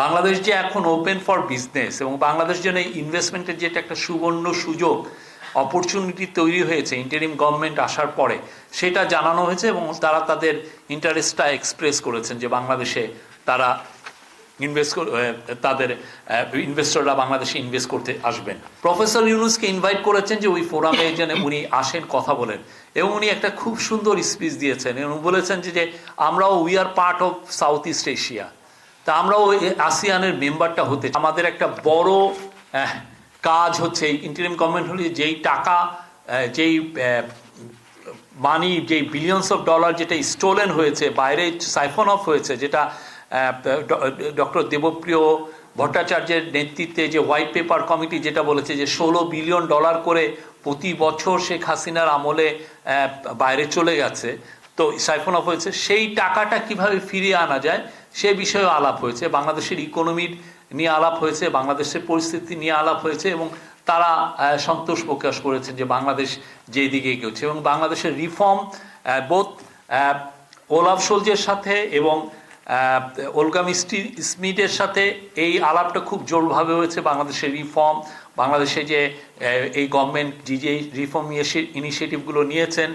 বাংলাদেশ যে এখন open for business এবং বাংলাদেশ জন্য ইনভেস্টমেন্টের যেটা একটা সুবর্ণ সুযোগ অপরচুনিটি তৈরি হয়েছে ইন্টারিম গভর্নমেন্ট আসার পরে, সেটা জানানো হয়েছে এবং তারা তাদের ইন্টারেস্টটা এক্সপ্রেস করেছেন যে বাংলাদেশে তারা তাদের ইনভেস্টররা বাংলাদেশে ইনভেস্ট করতে আসবেন। প্রফেসর ইউনুসকে ইনভাইট করেছেন যে ওই ফোরামে যেন উনি আসেন, কথা বলেন, এবং উনি একটা খুব সুন্দর স্পিচ দিয়েছেন এবং বলেছেন যে আমরাও we are part of south east Asia, তা আমরাও আসিয়ানের মেম্বারটা হতে, আমাদের একটা বড় কাজ হচ্ছে ইন্টারিম গভর্নমেন্ট হলে যেই টাকা যেই মানি যেই বিলিয়নস অফ ডলার যেটা স্টোলেন হয়েছে, বাইরে সাইফন অফ হয়েছে, যেটা ডক্টর দেবপ্রিয় ভট্টাচার্যের নেতৃত্বে যে হোয়াইট পেপার কমিটি যেটা বলেছে যে 16 বিলিয়ন ডলার করে প্রতি বছর শেখ হাসিনার আমলে বাইরে চলে গেছে, তো সাইফন অফ হয়েছে, সেই টাকাটা কিভাবে ফিরিয়ে আনা যায় সে বিষয়েও আলাপ হয়েছে, বাংলাদেশের ইকোনমির নিয়ে আলাপ হয়েছে, বাংলাদেশের পরিস্থিতি নিয়ে আলাপ হয়েছে এবং তারা সন্তোষ প্রকাশ করেছেন যে বাংলাদেশ যেই দিকে এগোচ্ছে এবং বাংলাদেশের রিফর্ম বোথ ওলাভ সোলজের সাথে এবং ওলগা স্মিথের সাথে এই আলাপটা খুব জোরভাবে হয়েছে। বাংলাদেশের রিফর্ম, বাংলাদেশে যে এই গভর্নমেন্ট যে রিফর্ম ইনিশিয়েটিভগুলো নিয়েছেন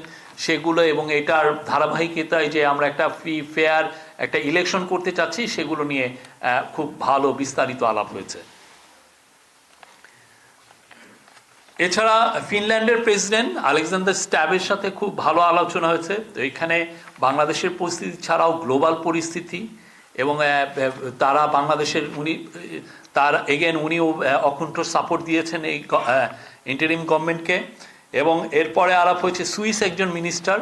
সেগুলো এবং এটার ধারাবাহিকতায় যে আমরা একটা ফ্রি ফেয়ার একটা ইলেকশন করতে চাচ্ছি সেগুলো নিয়ে খুব ভালো বিস্তারিত আলাপ হয়েছে। এছাড়া ফিনল্যান্ডের প্রেসিডেন্ট আলেকজান্ডার স্ট্যাবের সাথে খুব ভালো আলোচনা হয়েছে। তো এখানে বাংলাদেশের পরিস্থিতি ছাড়াও গ্লোবাল পরিস্থিতি এবং তারা বাংলাদেশের উনিও অকুণ্ঠ সাপোর্ট দিয়েছেন এই ইন্টারিম গভর্নমেন্টকে। এবং এরপরে আলাপ হয়েছে সুইস একজন মিনিস্টার,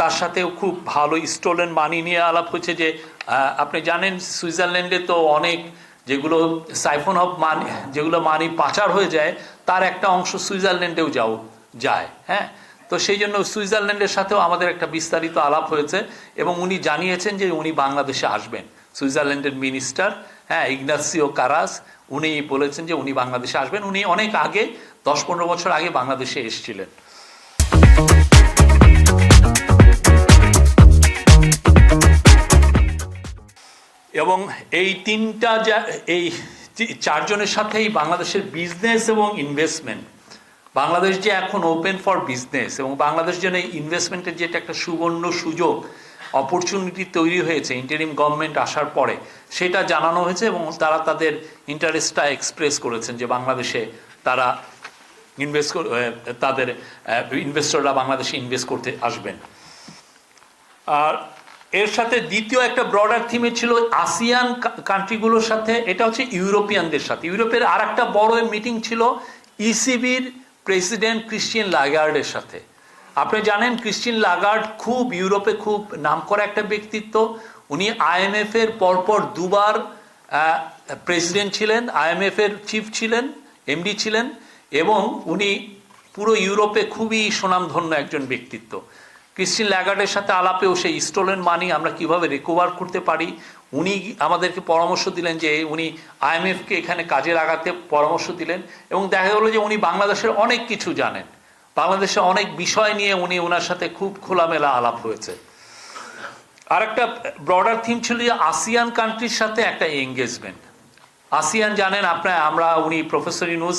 তার সাথেও খুব ভালো স্টোলেন মানি নিয়ে আলাপ হয়েছে। যে আপনি জানেন সুইজারল্যান্ডে তো অনেক যেগুলো সাইফন অফ মানি, যেগুলো মানি পাচার হয়ে যায়, তার একটা অংশ সুইজারল্যান্ডেও যায়। হ্যাঁ, তো সেই জন্য সুইজারল্যান্ডের সাথেও আমাদের একটা বিস্তারিত আলাপ হয়েছে এবং উনি জানিয়েছেন যে উনি বাংলাদেশে আসবেন। সুইজারল্যান্ডের মিনিস্টার ইগনাসিও কারাস উনি বলেছেন যে উনি বাংলাদেশে আসবেন। উনি অনেক আগে 10-15 বছর আগে বাংলাদেশে এসেছিলেন। এবং এই এই চারজনের সাথেই বাংলাদেশের বিজনেস এবং ইনভেস্টমেন্ট, বাংলাদেশ যে এখন ওপেন ফর বিজনেস এবং বাংলাদেশ জন্য ইনভেস্টমেন্টের যেটা একটা সুবর্ণ সুযোগ অপরচুনিটি তৈরি হয়েছে ইন্টারিম গভর্নমেন্ট আসার পরে, সেটা জানানো হয়েছে এবং তারা তাদের ইন্টারেস্টটা এক্সপ্রেস করেছেন যে বাংলাদেশে তারা তাদের ইনভেস্টররা বাংলাদেশে ইনভেস্ট করতে আসবেন। আর এর সাথে দ্বিতীয় একটা ব্রডার থিমে ছিল আসিয়ান কান্ট্রিগুলোর সাথে, এটা হচ্ছে ইউরোপিয়ানদের সাথে। ইউরোপের আর একটা বড় মিটিং ছিল ইসিবির প্রেসিডেন্ট ক্রিস্টিয়ান লাগার্ডের সাথে। আপনি জানেন ক্রিস্টিয়ান লাগার্ড খুব ইউরোপে খুব নামকরা একটা ব্যক্তিত্ব। উনি IMF এর পরপর দুবার প্রেসিডেন্ট ছিলেন, IMF এর চিফ ছিলেন, MD ছিলেন এবং উনি পুরো ইউরোপে খুবই সুনামধন্য একজন ব্যক্তিত্ব। ক্রিস্টিয়ান লাগার্ডের সাথে আলাপেও সেই স্টোলেন মানি আমরা কিভাবে রিকভার করতে পারি উনি আমাদেরকে পরামর্শ দিলেন, যে উনি IMF-কে এখানে কাজে লাগাতে পরামর্শ দিলেন এবং দেখা গেল যে উনি বাংলাদেশের অনেক কিছু জানেন, বাংলাদেশে অনেক বিষয় নিয়ে ওনার সাথে খুব খোলামেলা আলাপ হয়েছে। আর একটা ব্রডার থিম ছিল যে আসিয়ান কান্ট্রির সাথে একটা এঙ্গেজমেন্ট। আসিয়ান জানেন উনি প্রফেসর ইউনুস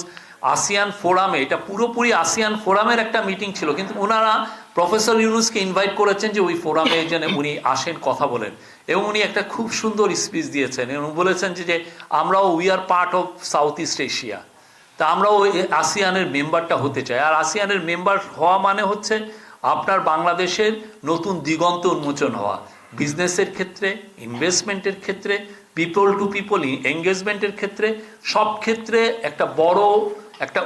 আসিয়ান ফোরামে, এটা পুরোপুরি আসিয়ান ফোরামের একটা মিটিং ছিল, কিন্তু ওনারা প্রফেসর ইউনুসকে ইনভাইট করেছেন যে ওই ফোরামে যেন উনি আসেন, কথা বলেন, এবং উনি একটা খুব সুন্দর স্পিচ দিয়েছেন এবং বলেছেন যে আমরাও we are part of south east Asia, তা আমরাও আসিয়ানের মেম্বারটা হতে চাই। আর আসিয়ানের মেম্বার হওয়া মানে হচ্ছে আপনার বাংলাদেশের নতুন দিগন্ত উন্মোচন হওয়া, বিজনেসের ক্ষেত্রে, ইনভেস্টমেন্টের ক্ষেত্রে, পিপল টু পিপল এঙ্গেজমেন্টের ক্ষেত্রে, সব ক্ষেত্রে একটা বড় একটা